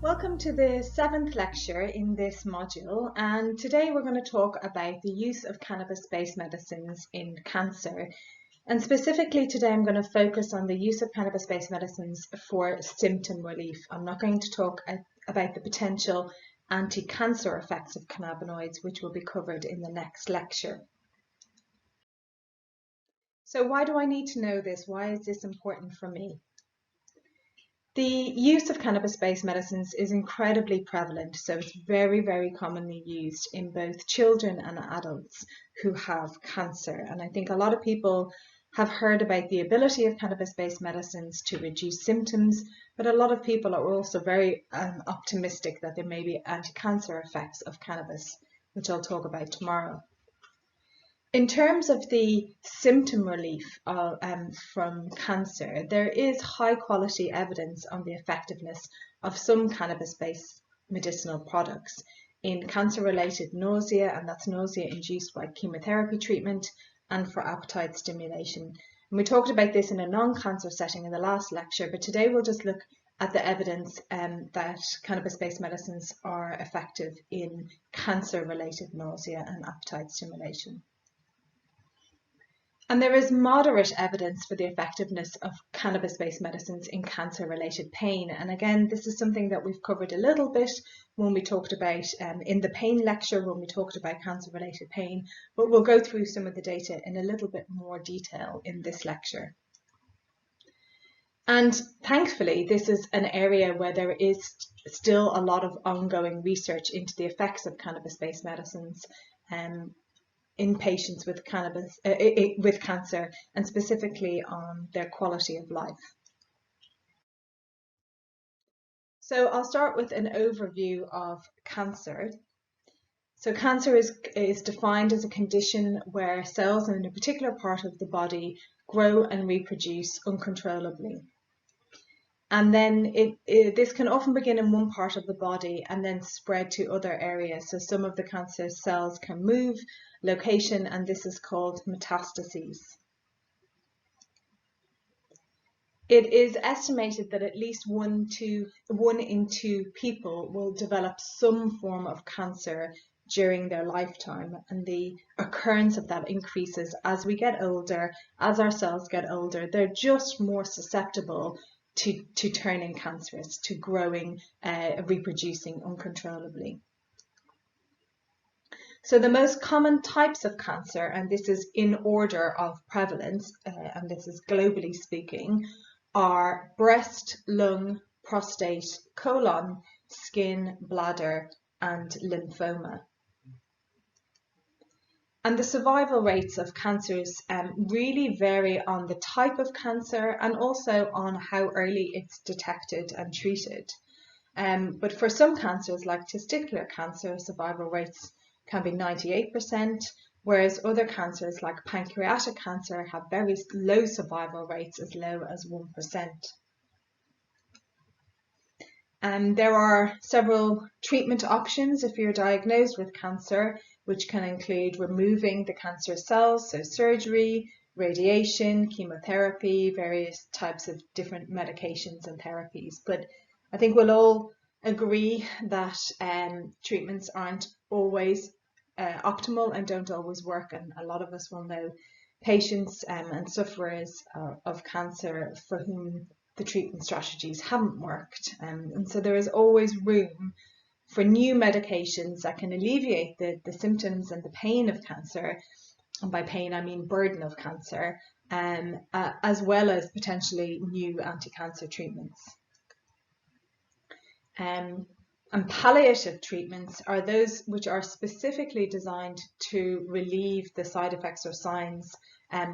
Welcome to the 7th lecture in this module, and today we're going to talk about the use of cannabis-based medicines in cancer. And specifically today I'm going to focus on the use of cannabis-based medicines for symptom relief. I'm not going to talk about the potential anti-cancer effects of cannabinoids, which will be covered in the next lecture. So why do I need to know this? Why is this important for me? The use of cannabis-based medicines is incredibly prevalent, so it's very, very commonly used in both children and adults who have cancer. And I think a lot of people have heard about the ability of cannabis-based medicines to reduce symptoms, but a lot of people are also very optimistic that there may be anti-cancer effects of cannabis, which I'll talk about tomorrow. In terms of the symptom relief from cancer, there is high quality evidence on the effectiveness of some cannabis-based medicinal products in cancer-related nausea, and that's nausea induced by chemotherapy treatment, and for appetite stimulation. And we talked about this in a non-cancer setting in the last lecture, but today we'll just look at the evidence that cannabis-based medicines are effective in cancer-related nausea and appetite stimulation. And there is moderate evidence for the effectiveness of cannabis-based medicines in cancer-related pain. And again, this is something that we've covered a little bit when we talked about in the pain lecture, when we talked about cancer-related pain, but we'll go through some of the data in a little bit more detail in this lecture. And thankfully, this is an area where there is still a lot of ongoing research into the effects of cannabis-based medicines in patients with cancer, and specifically on their quality of life. So I'll start with an overview of cancer. So cancer is defined as a condition where cells in a particular part of the body grow and reproduce uncontrollably. And then this can often begin in one part of the body and then spread to other areas. So some of the cancer cells can move location, and this is called metastases. It is estimated that at least one in two people will develop some form of cancer during their lifetime, and the occurrence of that increases as we get older. As our cells get older, they're just more susceptible to turning cancerous, to growing, reproducing uncontrollably. So the most common types of cancer, and this is in order of prevalence, and this is globally speaking, are breast, lung, prostate, colon, skin, bladder, and lymphoma. And the survival rates of cancers really vary on the type of cancer and also on how early it's detected and treated. But for some cancers, like testicular cancer, survival rates can be 98%, whereas other cancers like pancreatic cancer have very low survival rates, as low as 1%. There are several treatment options if you're diagnosed with cancer, which can include removing the cancer cells, so surgery, radiation, chemotherapy, various types of different medications and therapies. But I think we'll all agree that treatments aren't always optimal and don't always work, and a lot of us will know patients and sufferers of cancer for whom the treatment strategies haven't worked, and so there is always room for new medications that can alleviate the symptoms and the pain of cancer, and by pain I mean burden of cancer, as well as potentially new anti-cancer treatments. And palliative treatments are those which are specifically designed to relieve the side effects or signs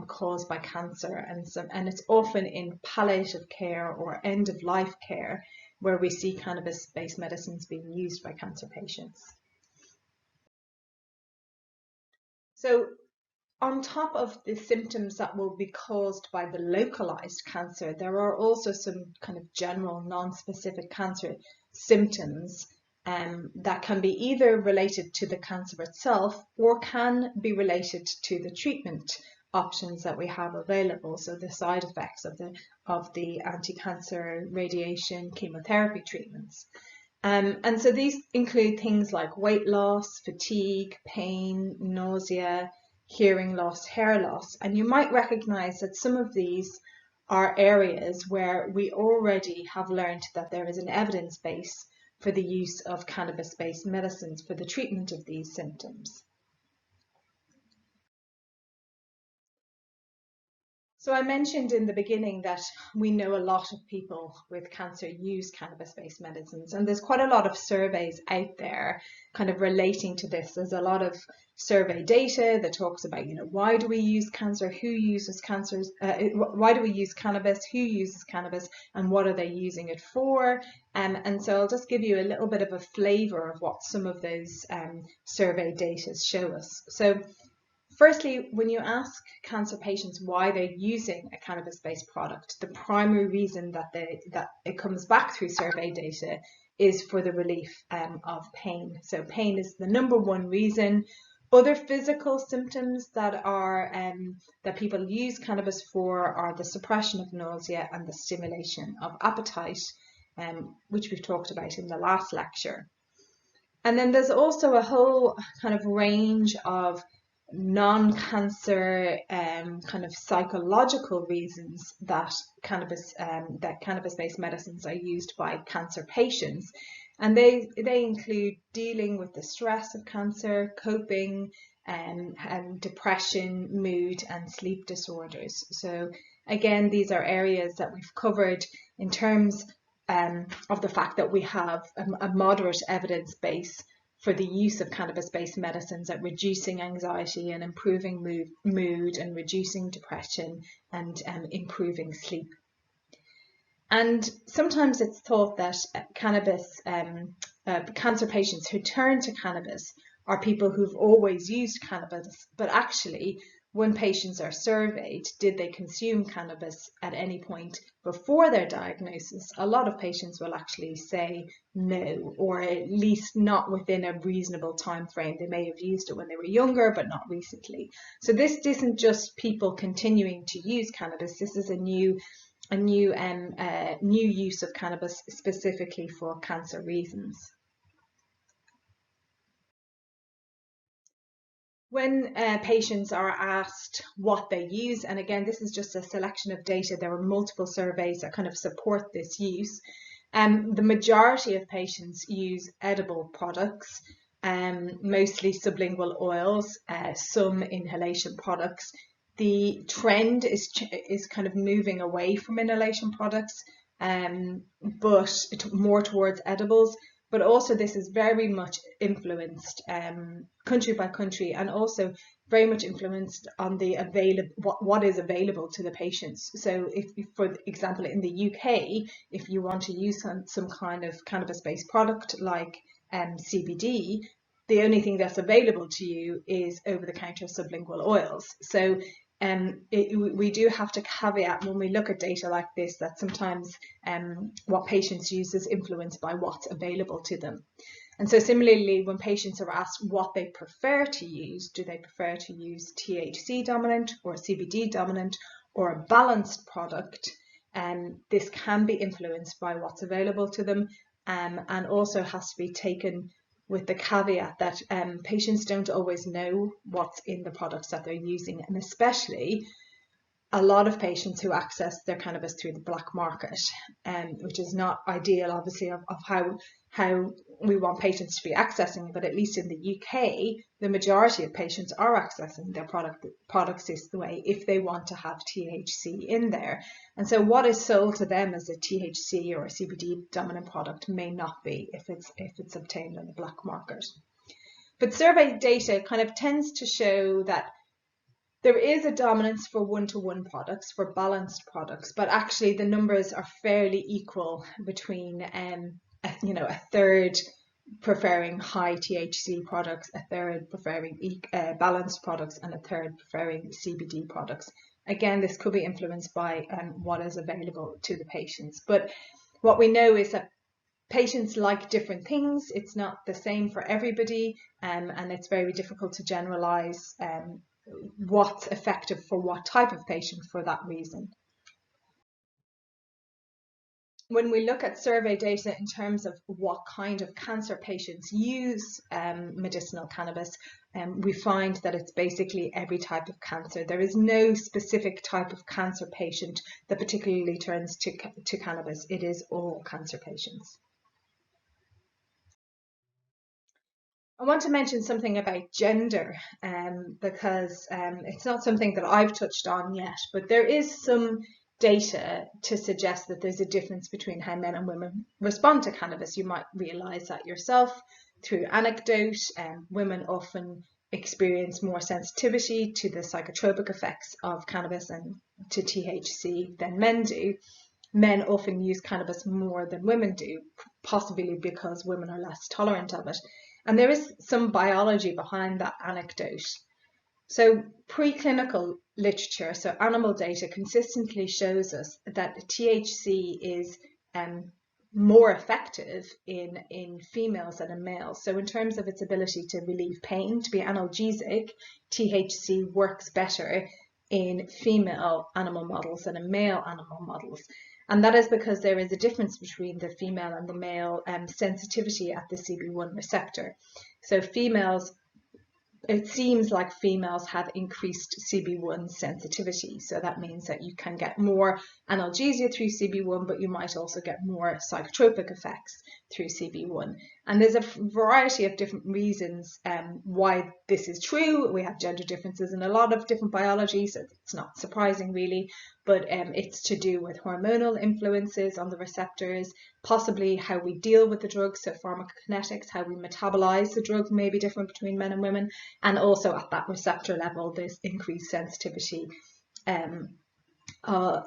caused by cancer, and it's often in palliative care or end-of-life care where we see cannabis-based medicines being used by cancer patients. So on top of the symptoms that will be caused by the localized cancer, there are also some kind of general non-specific cancer symptoms that can be either related to the cancer itself or can be related to the treatment options that we have available, so the side effects of the anti-cancer radiation chemotherapy treatments. And so these include things like weight loss, fatigue, pain, nausea, hearing loss, hair loss. And you might recognize that some of these are areas where we already have learned that there is an evidence base for the use of cannabis-based medicines for the treatment of these symptoms. So I mentioned in the beginning that we know a lot of people with cancer use cannabis-based medicines, and there's quite a lot of surveys out there kind of relating to this. There's a lot of survey data that talks about, why do we use cancer, who uses cancers, why do we use cannabis, who uses cannabis, and what are they using it for? And so I'll just give you a little bit of a flavor of what some of those survey data show us. So firstly, when you ask cancer patients why they're using a cannabis-based product, the primary reason that it comes back through survey data is for the relief of pain. So pain is the number one reason. Other physical symptoms that are that people use cannabis for are the suppression of nausea and the stimulation of appetite, which we've talked about in the last lecture. And then there's also a whole kind of range of non-cancer kind of psychological reasons that cannabis-based medicines are used by cancer patients, and they include dealing with the stress of cancer, coping, and depression, mood, and sleep disorders. So again, these are areas that we've covered in terms of the fact that we have a moderate evidence base for the use of cannabis-based medicines at reducing anxiety and improving mood and reducing depression and improving sleep. And sometimes it's thought that cancer patients who turn to cannabis are people who've always used cannabis, but actually when patients are surveyed, did they consume cannabis at any point before their diagnosis? A lot of patients will actually say no, or at least not within a reasonable time frame. They may have used it when they were younger, but not recently. So this isn't just people continuing to use cannabis. This is a new use of cannabis specifically for cancer reasons. When patients are asked what they use, and again, this is just a selection of data, there are multiple surveys that kind of support this use. The majority of patients use edible products, mostly sublingual oils, some inhalation products. The trend is kind of moving away from inhalation products, but more towards edibles. But also this is very much influenced country by country, and also very much influenced on the what is available to the patients. So if for example, in the UK, if you want to use some kind of cannabis-based product like CBD, the only thing that's available to you is over-the-counter sublingual oils. So we do have to caveat when we look at data like this that sometimes what patients use is influenced by what's available to them. And so similarly, when patients are asked what they prefer to use, do they prefer to use THC dominant or CBD dominant or a balanced product? This can be influenced by what's available to them, and also has to be taken with the caveat that patients don't always know what's in the products that they're using, and especially a lot of patients who access their cannabis through the black market, which is not ideal, obviously, of how we want patients to be accessing. But at least in the UK, the majority of patients are accessing their products this way if they want to have THC in there. And so what is sold to them as a THC or a CBD dominant product may not be if it's obtained on the black market. But survey data kind of tends to show that there is a dominance for one-to-one products, for balanced products, but actually the numbers are fairly equal between a third preferring high THC products, a third preferring balanced products, and a third preferring CBD products. Again, this could be influenced by what is available to the patients. But what we know is that patients like different things. It's not the same for everybody, and it's very difficult to generalize what's effective for what type of patient for that reason. when we look at survey data in terms of what kind of cancer patients use medicinal cannabis, we find that it's basically every type of cancer. There is no specific type of cancer patient that particularly turns to cannabis. It is all cancer patients. I want to mention something about gender because it's not something that I've touched on yet, but there is some data to suggest that there's a difference between how men and women respond to cannabis. You might realize that yourself through anecdote. Women often experience more sensitivity to the psychotropic effects of cannabis and to THC than men do. Men often use cannabis more than women do, possibly because women are less tolerant of it. And there is some biology behind that anecdote. So preclinical literature, so animal data, consistently shows us that THC is more effective in females than in males. So in terms of its ability to relieve pain, to be analgesic, THC works better in female animal models than in male animal models. And that is because there is a difference between the female and the male sensitivity at the CB1 receptor. So females, it seems like females have increased CB1 sensitivity. So that means that you can get more analgesia through CB1, but you might also get more psychotropic effects through CB1. And there's a variety of different reasons why this is true. We have gender differences in a lot of different biology, so it's not surprising really, but it's to do with hormonal influences on the receptors, possibly how we deal with the drug, so pharmacokinetics, how we metabolize the drug may be different between men and women, and also at that receptor level there's increased sensitivity for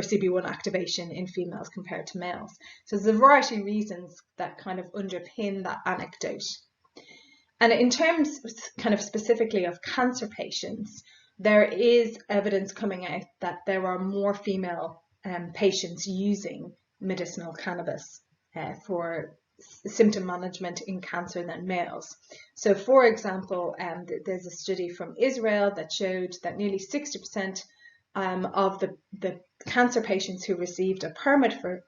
CB1 activation in females compared to males. So there's a variety of reasons that kind of underpin that anecdote. And in terms kind of specifically of cancer patients, there is evidence coming out that there are more female patients using medicinal cannabis for symptom management in cancer than males. So for example, there's a study from Israel that showed that nearly 60% of the cancer patients who received a permit for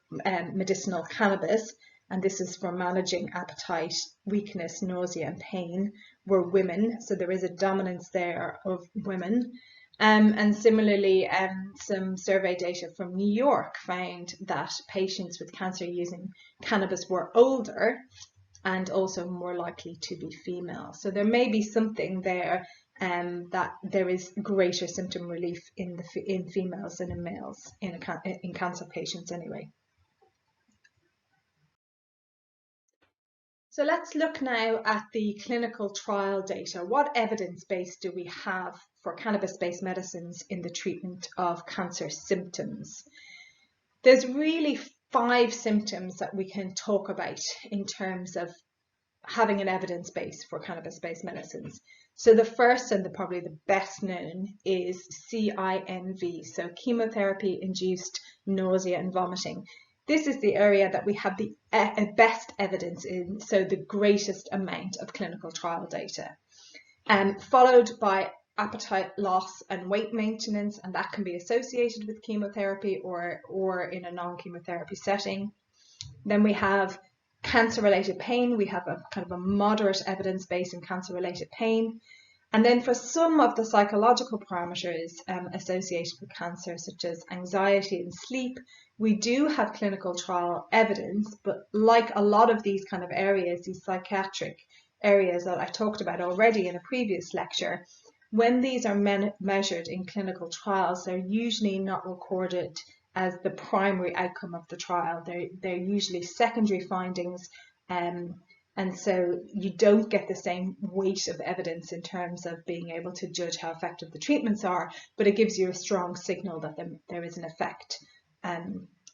medicinal cannabis, and this is for managing appetite, weakness, nausea and pain, were women. So there is a dominance there of women. And similarly, some survey data from New York found that patients with cancer using cannabis were older and also more likely to be female. So there may be something there that there is greater symptom relief in females than in males in cancer patients anyway. So let's look now at the clinical trial data. What evidence base do we have for cannabis-based medicines in the treatment of cancer symptoms? There's really 5 symptoms that we can talk about in terms of having an evidence base for cannabis-based medicines. So the first and probably the best known is CINV, so chemotherapy-induced nausea and vomiting. This is the area that we have the best evidence in, so the greatest amount of clinical trial data. Followed by appetite loss and weight maintenance, and that can be associated with chemotherapy or in a non-chemotherapy setting. Then we have cancer-related pain. We have a kind of a moderate evidence base in cancer-related pain. And then for some of the psychological parameters associated with cancer, such as anxiety and sleep, we do have clinical trial evidence, but like a lot of these kind of areas, these psychiatric areas that I've talked about already in a previous lecture, when these are measured in clinical trials, they're usually not recorded as the primary outcome of the trial. They're usually secondary findings, and so you don't get the same weight of evidence in terms of being able to judge how effective the treatments are, but it gives you a strong signal that there is an effect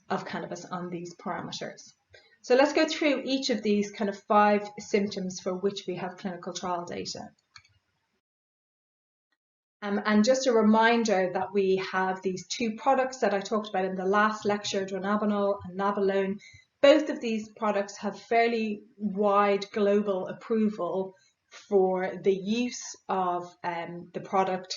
of cannabis on these parameters. So let's go through each of these kind of 5 symptoms for which we have clinical trial data. And just a reminder that we have these 2 products that I talked about in the last lecture, dronabinol and nabilone. Both of these products have fairly wide global approval for the use of the product,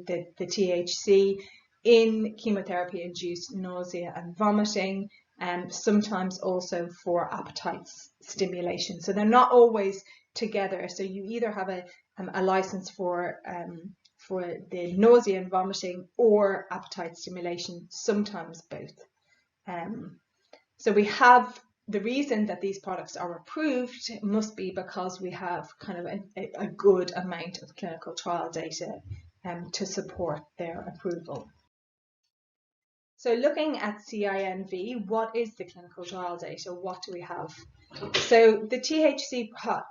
the THC, in chemotherapy-induced nausea and vomiting, and sometimes also for appetite stimulation. So they're not always together. So you either have a license for the nausea and vomiting or appetite stimulation, sometimes both. So we have the reason that these products are approved must be because we have kind of a good amount of clinical trial data to support their approval. So looking at CINV, what is the clinical trial data? What do we have? So the THC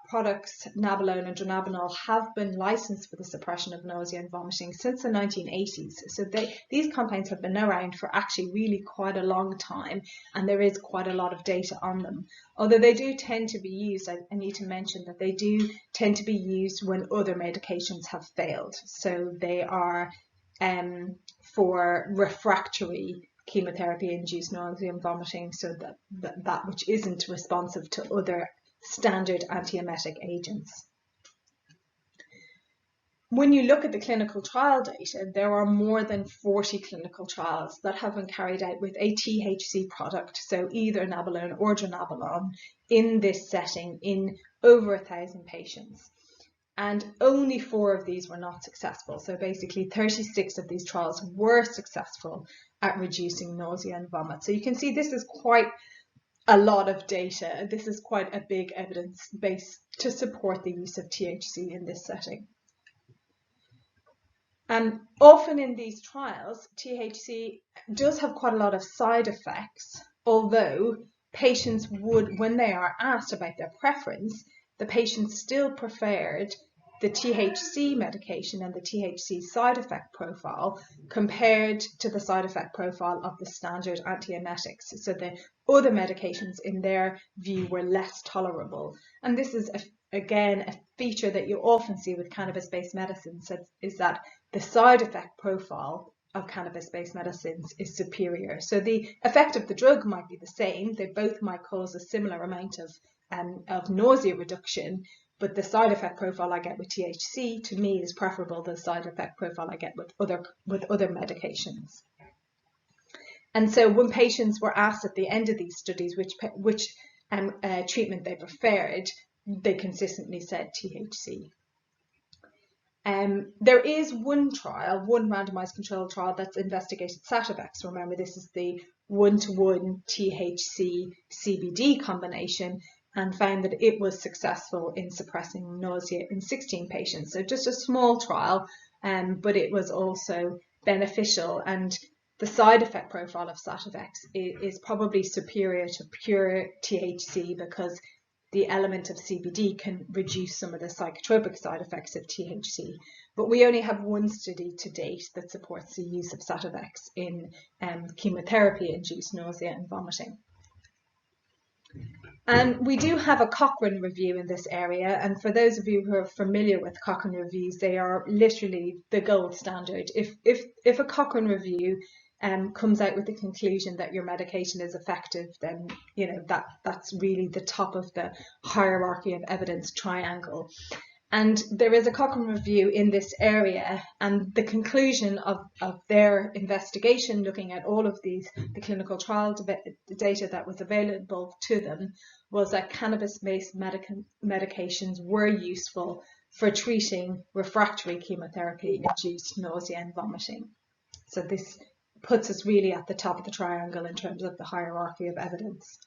products, nabilone and dronabinol, have been licensed for the suppression of nausea and vomiting since the 1980s. So these compounds have been around for actually really quite a long time, and there is quite a lot of data on them. Although they do tend to be used, I need to mention that they do tend to be used when other medications have failed. So they are for refractory chemotherapy-induced nausea and vomiting, so that which isn't responsive to other standard antiemetic agents. When you look at the clinical trial data, there are more than 40 clinical trials that have been carried out with a THC product, so either nabilone or dronabinol, in this setting in over 1,000 patients. And only 4 of these were not successful. So basically 36 of these trials were successful at reducing nausea and vomit. So you can see this is quite a lot of data. This is quite a big evidence base to support the use of THC in this setting. And often in these trials, THC does have quite a lot of side effects, although patients would, when they are asked about their preference, the patients still preferred the THC medication and the THC side effect profile compared to the side effect profile of the standard antiemetics. So the other medications in their view were less tolerable. And this is, again, a feature that you often see with cannabis-based medicines, is that the side effect profile of cannabis-based medicines is superior. So the effect of the drug might be the same. They both might cause a similar amount of nausea reduction, but the side effect profile I get with THC, to me, is preferable to the side effect profile I get with other medications. And so when patients were asked at the end of these studies which treatment they preferred, they consistently said THC. There is one randomized controlled trial that's investigated Sativex. Remember, this is the 1-to-1 THC CBD combination, and found that it was successful in suppressing nausea in 16 patients. So just a small trial, but it was also beneficial. And the side effect profile of Sativex is probably superior to pure THC because the element of CBD can reduce some of the psychotropic side effects of THC. But we only have one study to date that supports the use of Sativex in chemotherapy-induced nausea and vomiting. And we do have a Cochrane review in this area, and for those of you who are familiar with Cochrane reviews, they are literally the gold standard. If a Cochrane review comes out with the conclusion that your medication is effective, then that's really the top of the hierarchy of evidence triangle. And there is a Cochrane review in this area, and the conclusion of their investigation, looking at all of the clinical trial data that was available to them, was that cannabis-based medications were useful for treating refractory chemotherapy-induced nausea and vomiting. So this puts us really at the top of the triangle in terms of the hierarchy of evidence.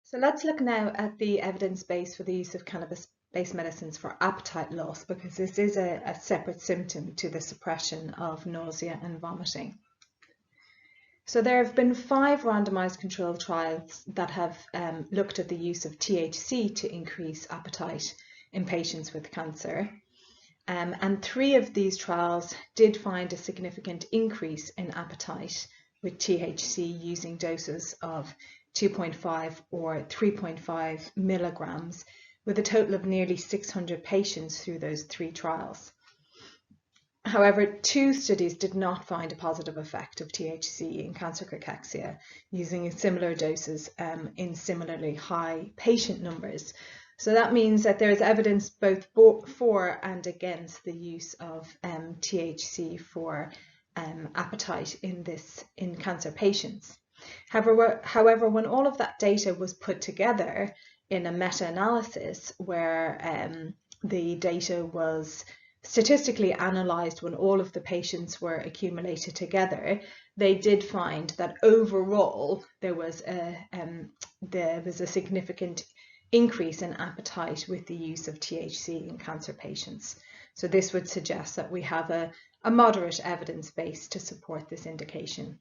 So let's look now at the evidence base for the use of cannabis-based medicines for appetite loss, because this is a separate symptom to the suppression of nausea and vomiting. So there have been 5 randomized controlled trials that have looked at the use of THC to increase appetite in patients with cancer. And 3 of these trials did find a significant increase in appetite with THC using doses of 2.5 or 3.5 milligrams, with a total of nearly 600 patients through those 3 trials. However, 2 studies did not find a positive effect of THC in cancer cachexia using similar doses in similarly high patient numbers. So that means that there is evidence both for and against the use of THC for appetite in cancer patients. However, when all of that data was put together in a meta-analysis where the data was statistically analysed when all of the patients were accumulated together, they did find that overall there was a significant increase in appetite with the use of THC in cancer patients. So this would suggest that we have a moderate evidence base to support this indication.